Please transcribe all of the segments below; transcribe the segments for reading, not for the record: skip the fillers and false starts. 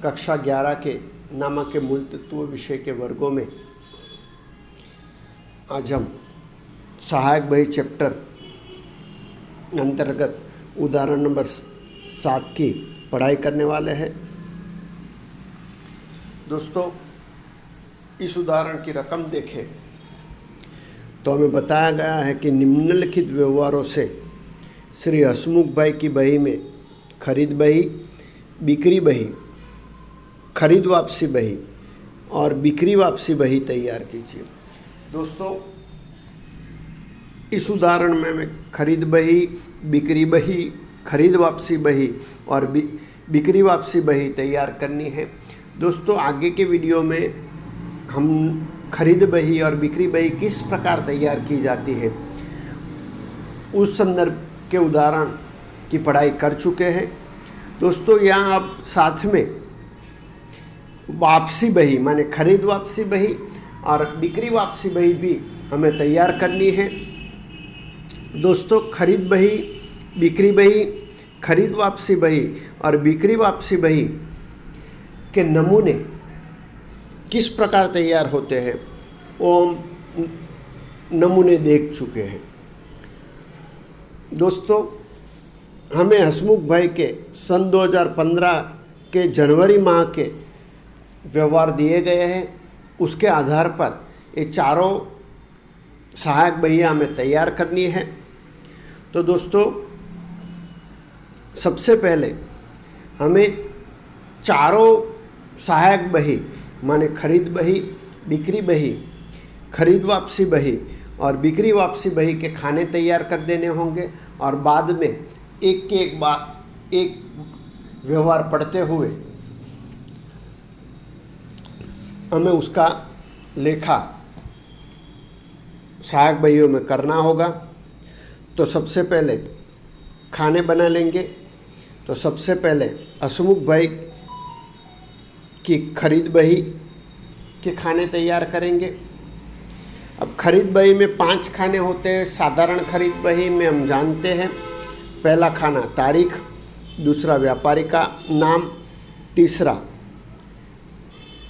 कक्षा 11 के नामक के मूल तत्व विषय के वर्गों में आज हम सहायक बही चैप्टर अंतर्गत उदाहरण नंबर 7 की पढ़ाई करने वाले हैं। दोस्तों, इस उदाहरण की रकम देखें तो हमें बताया गया है कि निम्नलिखित व्यवहारों से श्री हसमुख भाई की बही में खरीद बही, बिक्री बही, खरीद वापसी बही और बिक्री वापसी बही तैयार कीजिए। दोस्तों, इस उदाहरण में हमें खरीद बही, बिक्री बही, खरीद वापसी बही और बिक्री वापसी बही तैयार करनी है। दोस्तों, आगे के वीडियो में हम खरीद बही और बिक्री बही किस प्रकार तैयार की जाती है उस संदर्भ के उदाहरण की पढ़ाई कर चुके हैं। दोस्तों, यहाँ अब साथ में वापसी बही माने खरीद वापसी बही और बिक्री वापसी बही भी हमें तैयार करनी है। दोस्तों, खरीद बही, बिक्री बही, खरीद वापसी बही और बिक्री वापसी बही के नमूने किस प्रकार तैयार होते हैं वो हम नमूने देख चुके हैं। दोस्तों, हमें हसमुख भाई के सन 2015 के जनवरी माह के व्यवहार दिए गए हैं। उसके आधार पर ये चारों सहायक बहियाँ हमें तैयार करनी है। तो दोस्तों, सबसे पहले हमें चारों सहायक बही माने खरीद बही, बिक्री बही, खरीद वापसी बही और बिक्री वापसी बही के खाने तैयार कर देने होंगे और बाद में एक के एक व्यवहार पढ़ते हुए हमें उसका लेखा सहायक बहियों में करना होगा। तो सबसे पहले खाने बना लेंगे। तो सबसे पहले हसमुख भाई की खरीद बही के खाने तैयार करेंगे। अब खरीद बही में 5 खाने होते हैं। साधारण खरीद बही में हम जानते हैं, पहला खाना तारीख, दूसरा व्यापारी का नाम, तीसरा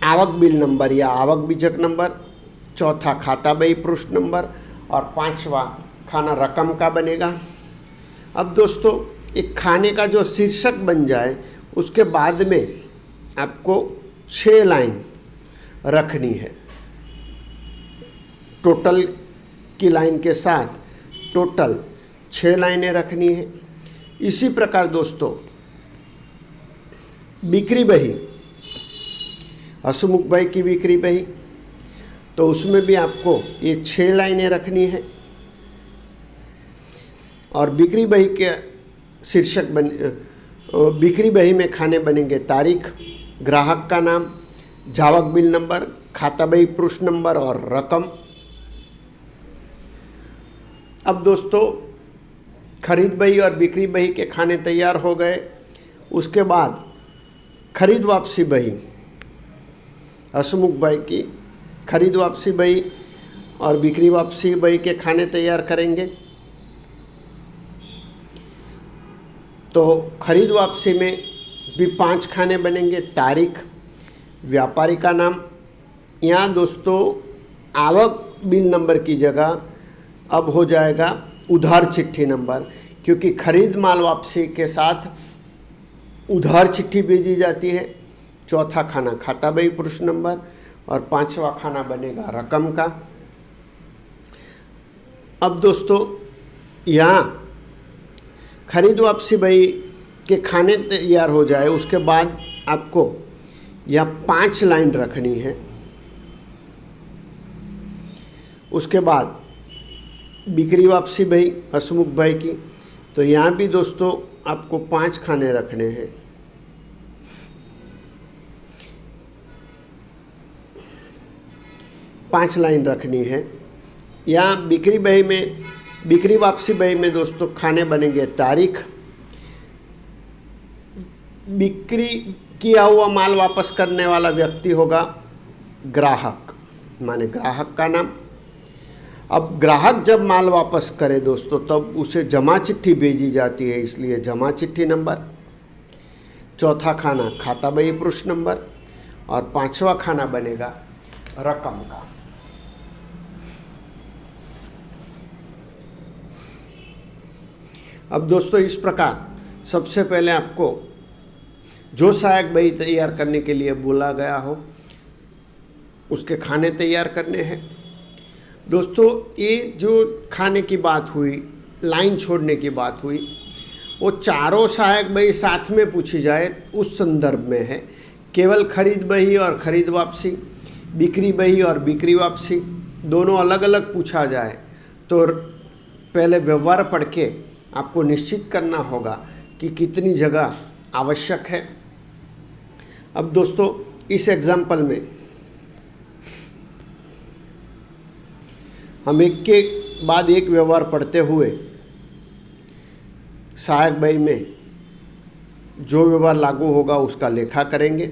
आवक बिल नंबर या आवक बीजक नंबर, चौथा खाता बही पृष्ठ नंबर और 5वां खाना रकम का बनेगा। अब दोस्तों, एक खाने का जो शीर्षक बन जाए उसके बाद में आपको 6 लाइन रखनी है। टोटल की लाइन के साथ टोटल 6 लाइनें रखनी है। इसी प्रकार दोस्तों, बिक्री बही, हसमुख भाई की बिक्री बही, तो उसमें भी आपको ये 6 लाइनें रखनी है और बिक्री बही के शीर्षक बिक्री बही में खाने बनेंगे तारीख, ग्राहक का नाम, जावक बिल नंबर, खाता बही पृष्ठ नंबर और रकम। अब दोस्तों, खरीद बही और बिक्री बही के खाने तैयार हो गए। उसके बाद खरीद वापसी बही, हसमुख भाई की खरीद वापसी बही और बिक्री वापसी बही के खाने तैयार करेंगे। तो खरीद वापसी में भी 5 खाने बनेंगे। तारीख, व्यापारी का नाम, यहाँ दोस्तों आवक बिल नंबर की जगह अब हो जाएगा उधार चिट्ठी नंबर, क्योंकि खरीद माल वापसी के साथ उधार चिट्ठी भेजी जाती है। चौथा खाना खाता बही पृष्ठ नंबर और 5वां खाना बनेगा रकम का। अब दोस्तों, यहाँ खरीद वापसी बही के खाने तैयार हो जाए उसके बाद आपको यहाँ 5 लाइन रखनी है। उसके बाद बिक्री वापसी बही हसमुख भाई की, तो यहाँ भी दोस्तों आपको 5 खाने रखने हैं। पाँच लाइन रखनी है। यहाँ बिक्री बही में, बिक्री वापसी बही में दोस्तों खाने बनेंगे तारीख, बिक्री किया हुआ माल वापस करने वाला व्यक्ति होगा ग्राहक, माने ग्राहक का नाम। अब ग्राहक जब माल वापस करे दोस्तों तब उसे जमा चिट्ठी भेजी जाती है, इसलिए जमा चिट्ठी नंबर। चौथा खाना खाता बही पृष्ठ नंबर और पांचवा खाना बनेगा रकम का। अब दोस्तों इस प्रकार सबसे पहले आपको जो सहायक बही तैयार करने के लिए बोला गया हो उसके खाने तैयार करने हैं। दोस्तों ये जो खाने की बात हुई, लाइन छोड़ने की बात हुई, वो चारों सहायक बही साथ में पूछी जाए उस संदर्भ में है। केवल खरीद बही और खरीद वापसी, बिक्री बही और बिक्री वापसी दोनों अलग अलग पूछा जाए तो पहले व्यवहार पढ़ के आपको निश्चित करना होगा कि कितनी जगह आवश्यक है। अब दोस्तों इस एग्जाम्पल में हम एक के बाद एक व्यवहार पढ़ते हुए सहायक बही में जो व्यवहार लागू होगा उसका लेखा करेंगे।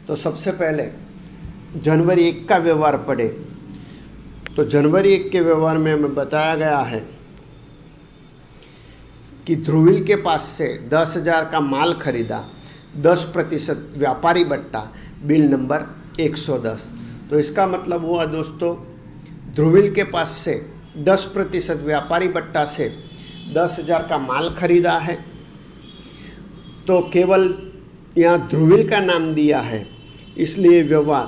तो सबसे पहले जनवरी 1 का व्यवहार पढ़े तो जनवरी 1 के व्यवहार में हमें बताया गया है कि ध्रुवील के पास से 10,000 का माल खरीदा, 10% व्यापारी बट्टा, बिल नंबर 110। तो इसका मतलब हुआ दोस्तों ध्रुवील के पास से 10% व्यापारी बट्टा से 10,000 का माल खरीदा है। तो केवल यहाँ ध्रुवील का नाम दिया है इसलिए व्यवहार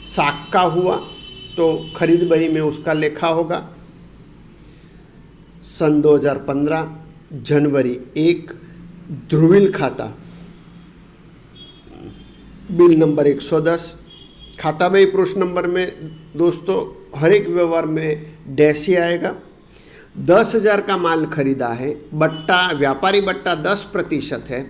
साख का हुआ, तो खरीद बही में उसका लेखा होगा। सन 2015 जनवरी 1 ध्रुवील खाता, बिल नंबर 110। खाता बही पृष्ठ नंबर में दोस्तों हर एक व्यवहार में डैश ही आएगा। 10,000 का माल खरीदा है, बट्टा व्यापारी बट्टा 10% है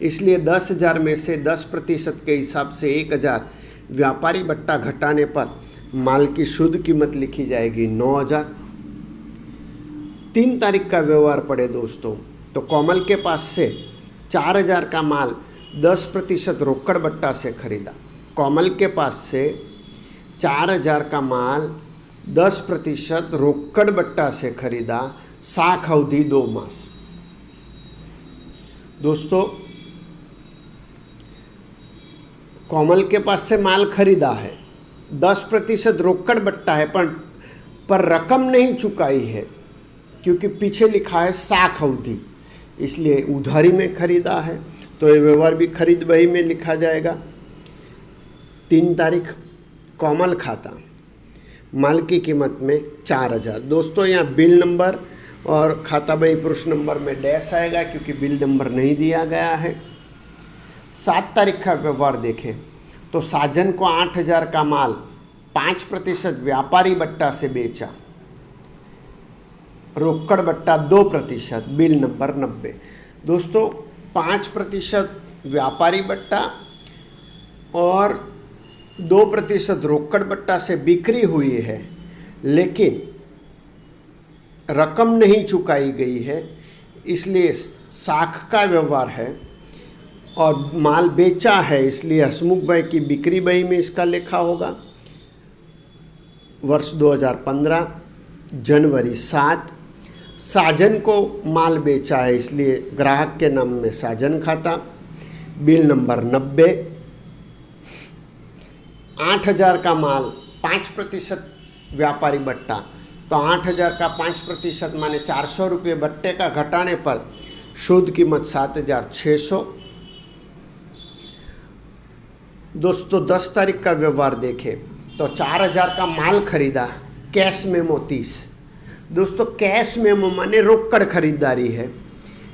इसलिए 10,000 में से 10% के हिसाब से 1,000 व्यापारी बट्टा घटाने पर माल की शुद्ध कीमत लिखी जाएगी 9,000। 3 तारीख का व्यवहार पढ़े दोस्तों तो कोमल के पास से 4,000 का माल 10% रोकड़ बट्टा से खरीदा। कोमल के पास से 4,000 का माल 10% रोकड़ बट्टा से खरीदा, साख अवधि 2 मास। दोस्तों कोमल के पास से माल खरीदा है, 10% रोकड़ बट्टा है पर रकम नहीं चुकाई है क्योंकि पीछे लिखा है साख अवधि, इसलिए उधारी में खरीदा है तो ये व्यवहार भी खरीद बही में लिखा जाएगा। 3 तारीख कोमल खाता, माल की कीमत में 4,000। दोस्तों यहाँ बिल नंबर और खाता बही पृष्ठ नंबर में डैश आएगा क्योंकि बिल नंबर नहीं दिया गया है। 7 तारीख का व्यवहार देखें तो साजन को 8,000 का माल 5% व्यापारी बट्टा से बेचा, रोकड़ बट्टा 2%, बिल नंबर 90। दोस्तों 5% व्यापारी बट्टा और 2% रोकड़ बट्टा से बिक्री हुई है लेकिन रकम नहीं चुकाई गई है इसलिए साख का व्यवहार है और माल बेचा है इसलिए हसमुख भाई की बिक्री बही में इसका लेखा होगा। वर्ष 2015 जनवरी 7 साजन को माल बेचा है इसलिए ग्राहक के नाम में साजन खाता, बिल नंबर 90। 8,000 का माल 5% व्यापारी बट्टा, तो 8,000 का 5% माने 400 रुपये बट्टे का घटाने पर शुद्ध कीमत 7,600। दोस्तों 10 तारीख का व्यवहार देखें तो 4,000 का माल खरीदा, कैश मेमो 30। दोस्तों कैश मेमो माने रोकड़ खरीदारी है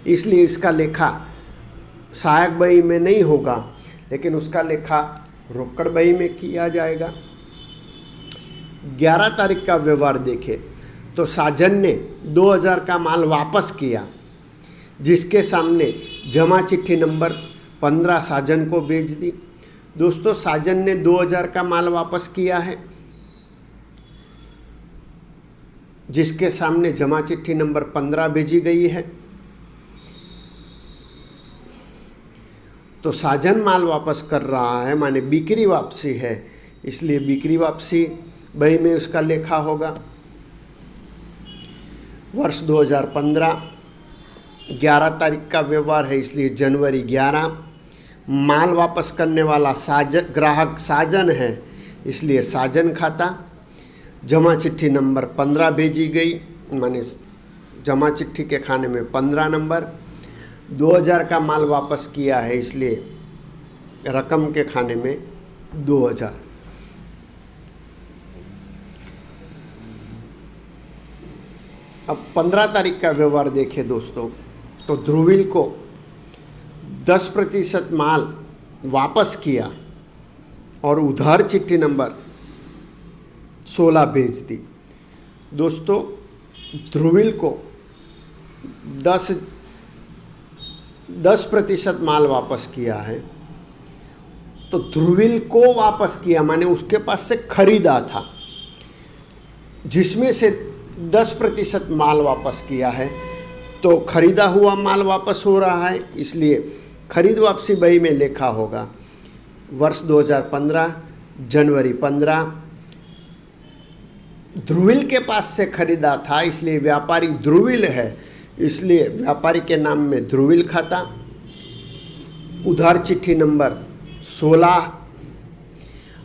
इसलिए इसका लेखा सहायक बही में नहीं होगा लेकिन उसका लेखा रोकड़ बही में किया जाएगा। 11 तारीख का व्यवहार देखें तो साजन ने 2,000 का माल वापस किया जिसके सामने जमा चिट्ठी नंबर 15 साजन को भेज दी। दोस्तों साजन ने 2,000 का माल वापस किया है जिसके सामने जमा चिट्ठी नंबर 15 भेजी गई है। तो साजन माल वापस कर रहा है माने बिक्री वापसी है इसलिए बिक्री वापसी बही में उसका लेखा होगा। वर्ष 2015 11 तारीख का व्यवहार है इसलिए जनवरी 11। माल वापस करने वाला ग्राहक साजन है इसलिए साजन खाता। जमा चिट्ठी नंबर 15 भेजी गई, माने जमा चिट्ठी के खाने में 15 नंबर। 2000 का माल वापस किया है इसलिए रकम के खाने में 2000। अब 15 तारीख का व्यवहार देखें दोस्तों, तो ध्रुवील को 10% माल वापस किया और उधार चिट्ठी नंबर 16 भेज दी। दोस्तों ध्रुवील को 10% माल वापस किया है, तो ध्रुवील को वापस किया माने उसके पास से खरीदा था, जिसमें से 10% माल वापस किया है, तो खरीदा हुआ माल वापस हो रहा है, इसलिए खरीद वापसी बही में लिखा होगा वर्ष 2015 जनवरी 15। ध्रुवील के पास से खरीदा था इसलिए व्यापारी ध्रुवील है, इसलिए व्यापारी के नाम में ध्रुवील खाता। उधार चिट्ठी नंबर 16।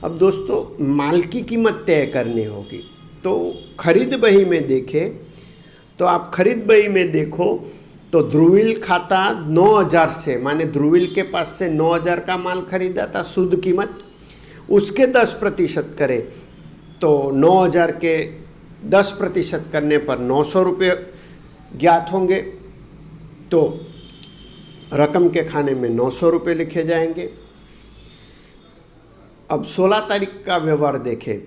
अब दोस्तों माल की कीमत तय करनी होगी, तो खरीद बही में देखें तो आप खरीद बही में देखो तो ध्रुवील खाता 9000 से, माने ध्रुवील के पास से 9000 का माल खरीदा था शुद्ध कीमत, उसके 10% करें तो 9000 के 10% करने पर 900 रुपये ज्ञात होंगे, तो रकम के खाने में 900 रुपये लिखे जाएंगे। अब 16 तारीख का व्यवहार देखें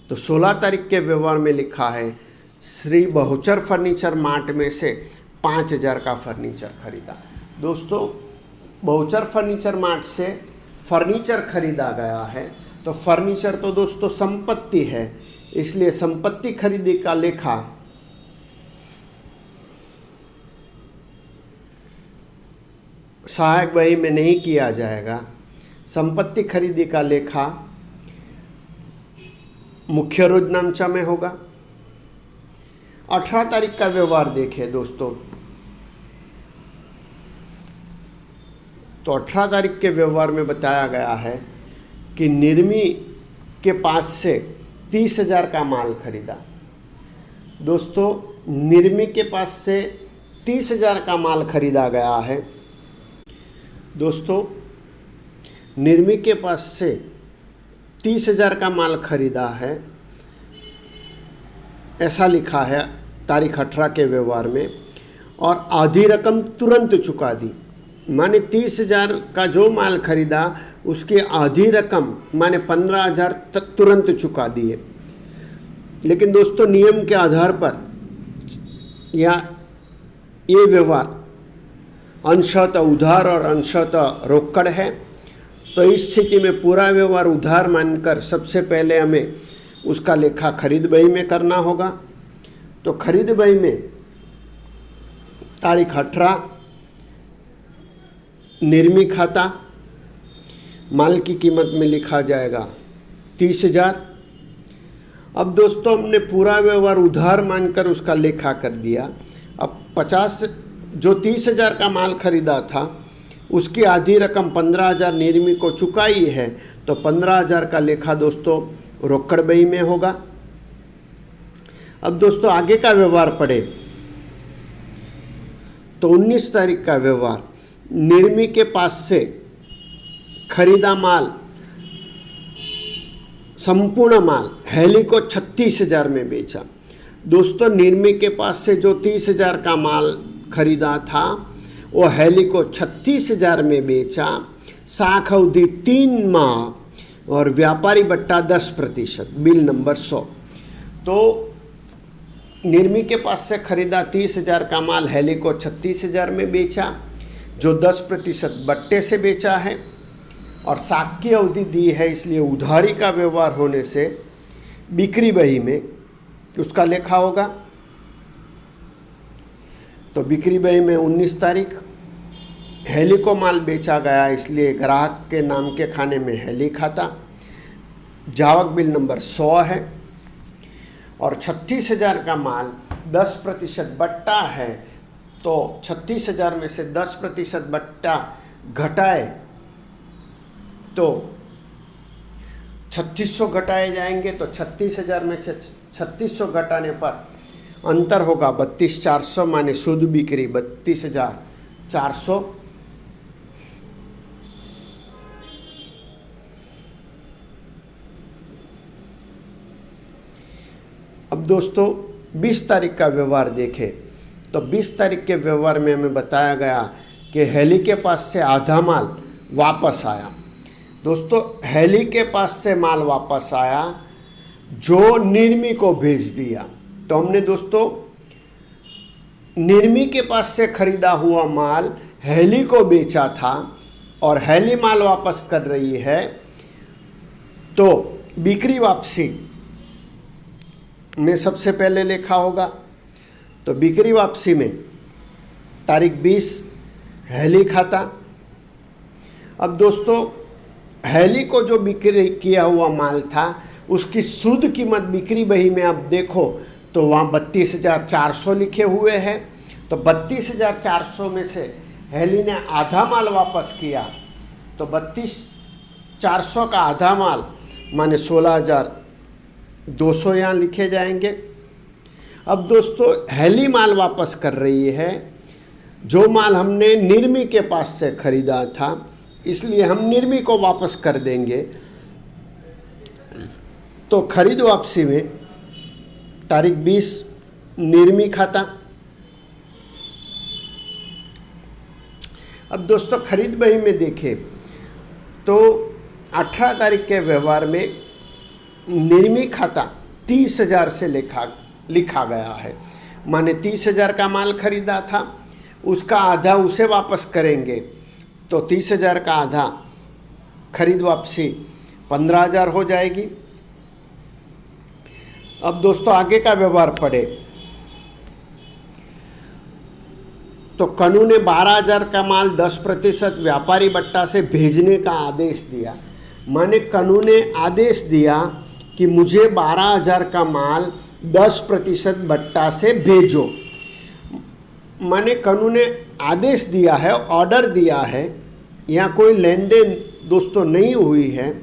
तो 16 तारीख के व्यवहार में लिखा है श्री बहुचर फर्नीचर मार्ट में से 5000 का फर्नीचर खरीदा। दोस्तों बहुचर फर्नीचर मार्ट से फर्नीचर खरीदा गया है, तो फर्नीचर तो दोस्तों संपत्ति है, इसलिए संपत्ति खरीदी का लेखा सहायक बही में नहीं किया जाएगा। संपत्ति खरीदी का लेखा मुख्य रोजनामचा में होगा। 18 तारीख का व्यवहार देखें दोस्तों, तो 18 तारीख के व्यवहार में बताया गया है कि निर्मी के पास से 30,000 का माल खरीदा। दोस्तों निर्मी के पास से 30,000 का माल खरीदा गया है। दोस्तों निर्मी के पास से 30,000 का माल खरीदा है, ऐसा लिखा है तारीख 18 के व्यवहार में, और आधी रकम तुरंत चुका दी, माने 30,000 का जो माल खरीदा उसकी आधी रकम माने 15,000 तक तुरंत चुका दिए। लेकिन दोस्तों नियम के आधार पर या ये व्यवहार अंशतः उधार और अंशतः रोकड़ है, तो इस स्थिति में पूरा व्यवहार उधार मानकर सबसे पहले हमें उसका लेखा खरीद बही में करना होगा। तो खरीद बही में तारीख 18 निर्मी खाता, माल की कीमत में लिखा जाएगा 30,000। अब दोस्तों हमने पूरा व्यवहार उधार मानकर उसका लेखा कर दिया। अब 50 जो 30,000 का माल खरीदा था उसकी आधी रकम 15,000 निर्मी को चुकाई है, तो 15,000 का लेखा दोस्तों रोकड़ बही में होगा। अब दोस्तों आगे का व्यवहार पढ़े तो 19 तारीख का व्यवहार, निर्मी के पास से खरीदा माल संपूर्ण माल हेली को 36,000 में बेचा। दोस्तों निर्मी के पास से जो 30,000 का माल खरीदा था वो हेली को 36,000 में बेचा। साख अवधि 3 माह और व्यापारी बट्टा 10%, बिल नंबर 100। तो निर्मी के पास से खरीदा 30,000 का माल हेली को 36,000 में बेचा, जो 10% बट्टे से बेचा है, और साख की अवधि दी है, इसलिए उधारी का व्यवहार होने से बिक्री बही में उसका लेखा होगा। तो बिक्री बही में 19 तारीख हेली को माल बेचा गया, इसलिए ग्राहक के नाम के खाने में हेली खाता। जावक बिल नंबर 100 है, और 36,000 का माल 10% बट्टा है, तो 36,000 में से 10% बट्टा घटाए तो 3600 घटाए जाएंगे, तो 36,000 में से 3600 घटाने पर अंतर होगा 32,400, माने शुद्ध बिक्री 32,400। अब दोस्तों 20 तारीख का व्यवहार देखें तो 20 तारीख के व्यवहार में हमें बताया गया कि हेली के पास से आधा माल वापस आया। दोस्तों हेली के पास से माल वापस आया जो निर्मी को भेज दिया। तो हमने दोस्तों निर्मी के पास से खरीदा हुआ माल हेली को बेचा था और हेली माल वापस कर रही है, तो बिक्री वापसी में सबसे पहले लिखा होगा। तो बिक्री वापसी में तारीख 20 हेली खाता। अब दोस्तों हेली को जो बिक्री किया हुआ माल था उसकी शुद्ध कीमत बिक्री बही में आप देखो तो वहाँ 32,400 लिखे हुए हैं। तो 32,400 में से हेली ने आधा माल वापस किया, तो 32,400 का आधा माल माने 16,200 यहाँ लिखे जाएंगे। अब दोस्तों हेली माल वापस कर रही है, जो माल हमने निर्मी के पास से खरीदा था, इसलिए हम निर्मी को वापस कर देंगे। तो खरीद वापसी में तारीख 20 निर्मी खाता। अब दोस्तों खरीद बही में देखें तो 18 तारीख के व्यवहार में निर्मी खाता 30,000 से लिखा गया है, माने 30,000 का माल खरीदा था, उसका आधा उसे वापस करेंगे, तो 30,000 का आधा खरीद वापसी 15,000 हो जाएगी। अब दोस्तों आगे का व्यवहार पढ़े तो कनू ने 12,000 का माल 10% व्यापारी बट्टा से भेजने का आदेश दिया। माने कनू ने आदेश दिया कि मुझे 12,000 का माल 10% बट्टा से भेजो। माने कनू ने आदेश दिया है, ऑर्डर दिया है, यहाँ कोई लेन देन दोस्तों नहीं हुई है,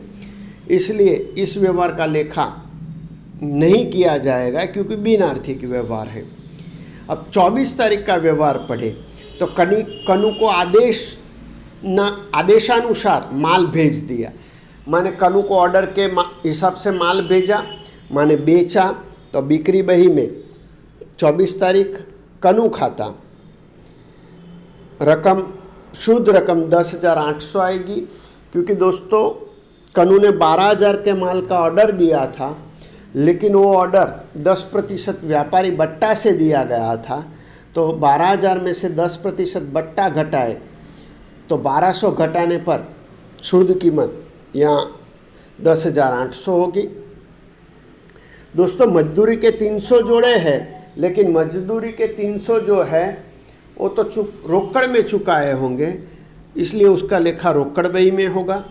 इसलिए इस व्यवहार का लेखा नहीं किया जाएगा क्योंकि बिन आर्थिक व्यवहार है। अब 24 तारीख का व्यवहार पढ़े तो कनू को आदेशानुसार माल भेज दिया। माने कनू को ऑर्डर के हिसाब से माल भेजा, माने बेचा, तो बिक्री बही में 24 तारीख कनू खाता, रकम शुद्ध रकम 10,800 आएगी, क्योंकि दोस्तों कनू ने 12,000 के माल का ऑर्डर दिया था, लेकिन वो ऑर्डर 10% व्यापारी बट्टा से दिया गया था। तो 12,000 में से 10% बट्टा घटाए तो 1,200 घटाने पर शुद्ध कीमत यहाँ 10,800 होगी। दोस्तों मजदूरी के 300 जोड़े हैं, लेकिन मजदूरी के 300 जो है वो तो रोकड़ में चुकाए होंगे, इसलिए उसका लेखा रोकड़ बही में होगा।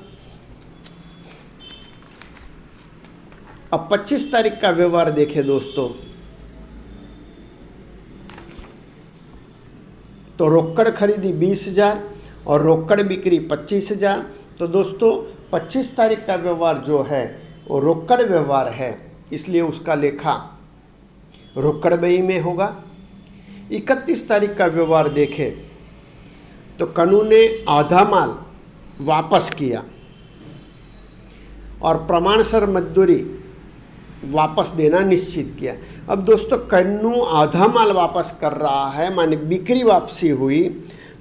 अब 25 तारीख का व्यवहार देखें दोस्तों तो रोकड़ खरीदी 20,000 और रोकड़ बिक्री 25,000। तो दोस्तों 25 तारीख का व्यवहार जो है वो रोकड़ व्यवहार है, इसलिए उसका लेखा रोकड़ बही में होगा। 31 तारीख का व्यवहार देखें तो कनू ने आधा माल वापस किया और प्रमाणसर मजदूरी वापस देना निश्चित किया। अब दोस्तों कन्नू आधा माल वापस कर रहा है, माने बिक्री वापसी हुई,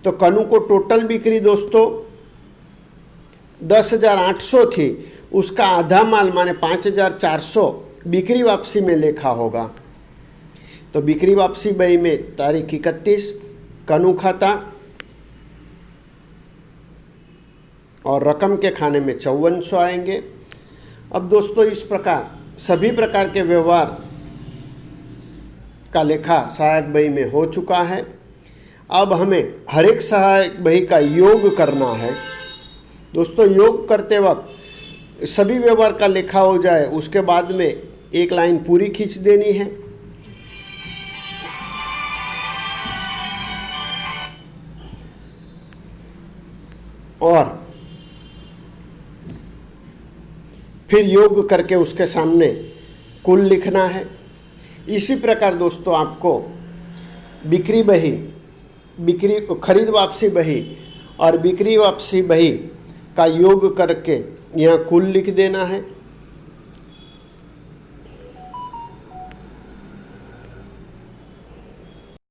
तो कन्नू को टोटल बिक्री दोस्तों 10,800 थी, उसका आधा माल माने 5,400 बिक्री वापसी में लेखा होगा। तो बिक्री वापसी बही में तारीख 31 कन्नू खाता और रकम के खाने में 5400 आएंगे। अब दोस्तों इस प्रकार सभी प्रकार के व्यवहार का लेखा सहायक बही में हो चुका है। अब हमें हर एक सहायक बही का योग करना है। दोस्तों योग करते वक्त सभी व्यवहार का लेखा हो जाए, उसके बाद में एक लाइन पूरी खींच देनी है और फिर योग करके उसके सामने कुल लिखना है। इसी प्रकार दोस्तों आपको बिक्री बही, बिक्री खरीद वापसी बही और बिक्री वापसी बही का योग करके यहाँ कुल लिख देना है।